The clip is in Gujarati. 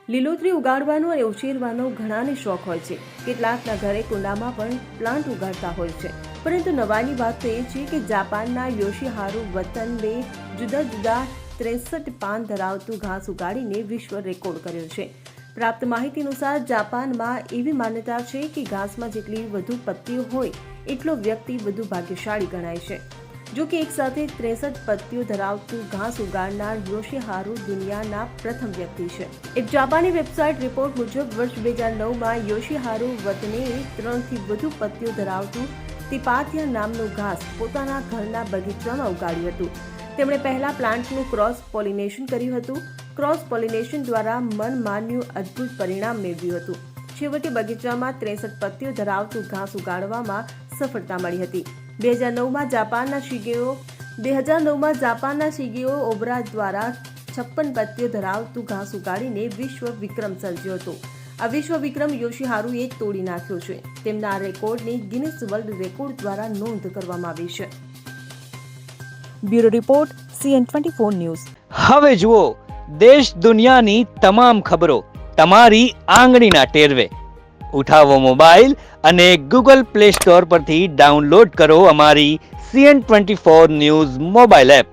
લીલોતરી ઉગાડવાનો અને ઉછેરવાનો ઘણાને શોખ હોય છે. કેટલાકના ઘરે કુંડામાં પણ પ્લાન્ટ ઉગાડતા હોય છે. પરંતુ નવાની વાત તો એ છે કે જાપાનના યોશિહારુ વતનબે જુદા જુદા 63 પાન ધરાવતું ઘાસ ઉગાડીને વિશ્વ રેકોર્ડ કર્યો છે. પ્રાપ્ત માહિતી અનુસાર જાપાનમાં એવી માન્યતા છે કે ઘાસમાં જેટલી વધુ પત્તીઓ હોય એટલો વ્યક્તિ વધુ ભાગ્યશાળી ગણાય છે. જો કે એક સાથે 63 પત્તીઓ ધરાવતું ઘાસ ઉગાડનાર યોશિહારુ દુનિયાના પ્રથમ વ્યક્તિ છે. એક જાપાની વેબસાઇટ રિપોર્ટ મુજબ વર્ષ 2009માં યોશિહારુ વતને 3થી વધુ પત્તીઓ ધરાવતું તિપાતિયા નામનું ઘાસ પોતાના ઘરના બગીચામાં ઉગાડ્યું હતું. તેમણે પહેલા પ્લાન્ટનું ક્રોસ પોલિનેશન કર્યું હતું. ક્રોસ પોલિનેશન દ્વારા મનમાન્યું અદ્ભુત પરિણામ મેળવ્યું હતું. છેવટે બગીચામાં 63 પત્તીઓ ધરાવતું ઘાસ ઉગાડવામાં સફળતા મળી હતી. 2009માં જાપાનના શિગેઓ ઓબરા દ્વારા 56 પત્તીઓ ધરાવતું ઘાસ ઉગાડીને વિશ્વ વિક્રમ સર્જ્યો હતો. આ વિશ્વ વિક્રમ યોશિહારુએ તોડી નાખ્યો છે. તેમના આ રેકોર્ડની ગિનિસ વર્લ્ડ રેકોર્ડ દ્વારા નોંધ કરવામાં આવી છે. Bureau report CN24 news. હવે જુઓ દેશ દુનિયાની તમામ ખબરો તમારી આંગળીના ટેરવે. ઉઠાવો મોબાઈલ અને Google Play Store પરથી ડાઉનલોડ કરો અમારી CN24 ન્યૂઝ મોબાઈલ એપ.